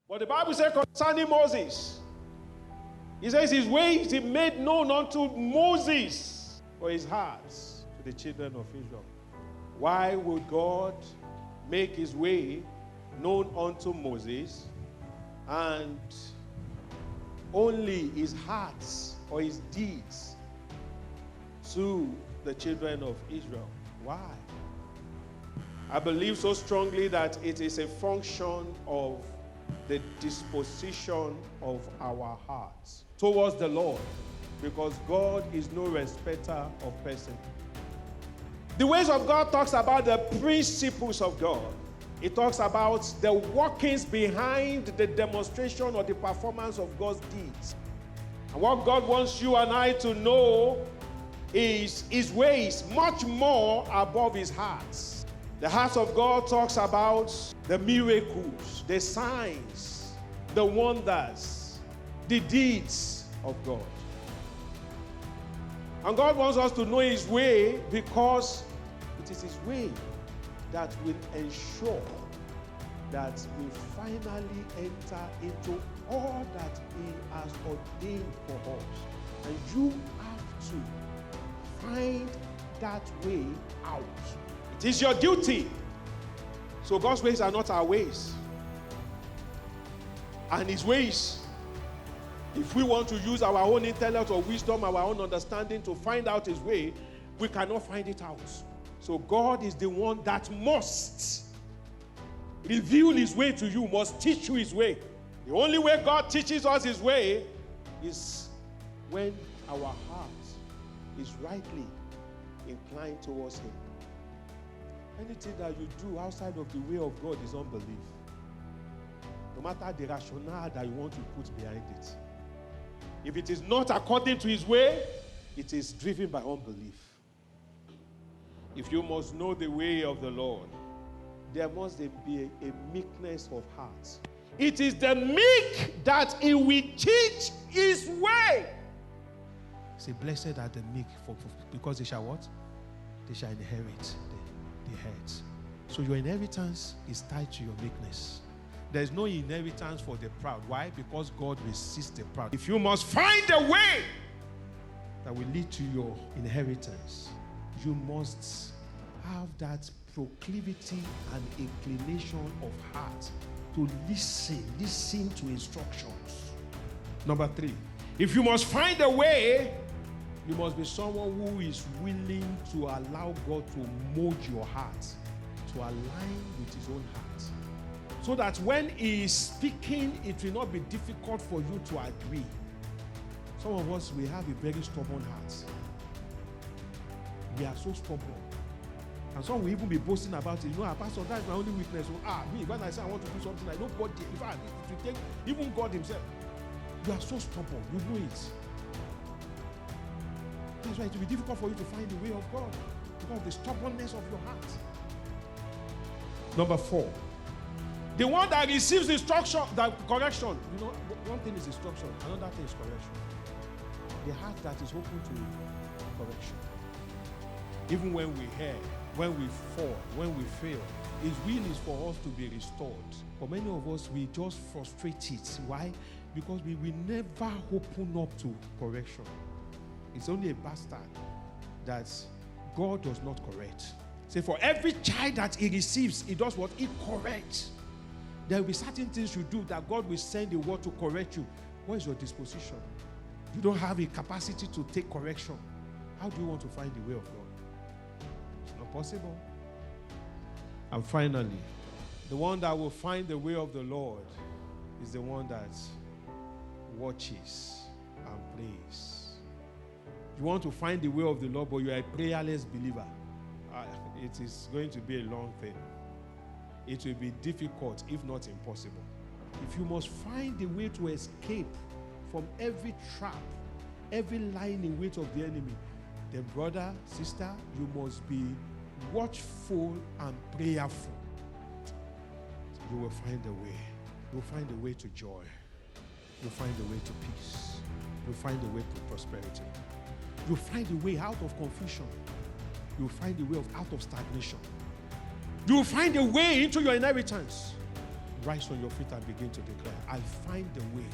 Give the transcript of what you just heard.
But the Bible says concerning Moses, he says his ways he made known unto Moses, for his hearts to the children of Israel. Why would God make his way known unto Moses and only his hearts or his deeds to the children of Israel? Why? I believe so strongly that it is a function of the disposition of our hearts towards the Lord, because God is no respecter of person. The ways of God talks about the principles of God. It talks about the workings behind the demonstration or the performance of God's deeds. And what God wants you and I to know is his ways much more above his hearts. The heart of God talks about the miracles, the signs, the wonders, the deeds of God. And God wants us to know his way because it is his way that will ensure that we finally enter into all that he has ordained for us. And you have to find that way out. It is your duty. So God's ways are not our ways. And his ways, if we want to use our own intellect or wisdom, our own understanding to find out his way, we cannot find it out. So God is the one that must reveal his way to you, must teach you his way. The only way God teaches us his way is when our heart is rightly inclined towards him. Anything that you do outside of the way of God is unbelief. No matter the rationale that you want to put behind it. If it is not according to his way, it is driven by unbelief. If you must know the way of the Lord, there must be a meekness of heart. It is the meek that he will teach his way. Say, blessed are the meek, because they shall what? They shall inherit the earth. So your inheritance is tied to your meekness. There is no inheritance for the proud. Why? Because God resists the proud. If you must find a way that will lead to your inheritance, you must have that proclivity and inclination of heart to listen to instructions. Number 3, if you must find a way, you must be someone who is willing to allow God to mold your heart, to align with his own heart. So that when he is speaking, it will not be difficult for you to agree. Some of us, we have a very stubborn heart. We are so stubborn. And some will even be boasting about it. You know, Pastor, that is my only weakness. Me, when I say I want to do something, I know God did. In fact, it will take even God himself. You are so stubborn. You know it. That's why it will be difficult for you to find the way of God, because of the stubbornness of your heart. Number 4, the one that receives instruction, that correction. You know, one thing is instruction, another thing is correction. The heart that is open to correction. Even when we err, when we fall, when we fail, his will is for us to be restored. For many of us, we just frustrate it. Why? Because we will never open up to correction. It's only a bastard that God does not correct. Say, for every child that he receives, he does what? He corrects. There will be certain things you do that God will send a word to correct you. What is your disposition? You don't have a capacity to take correction. How do you want to find the way of God? It's not possible. And finally, the one that will find the way of the Lord is the one that watches and prays. You want to find the way of the Lord, but you are a prayerless believer. It is going to be a long thing. It will be difficult, if not impossible. If you must find a way to escape from every trap, every lying in wait of the enemy, then brother, sister, you must be watchful and prayerful. You will find a way. You will find a way to joy. You will find a way to peace. You will find a way to prosperity. You'll find a way out of confusion. You'll find a way out of stagnation. You'll find a way into your inheritance. Rise on your feet and begin to declare, I find the way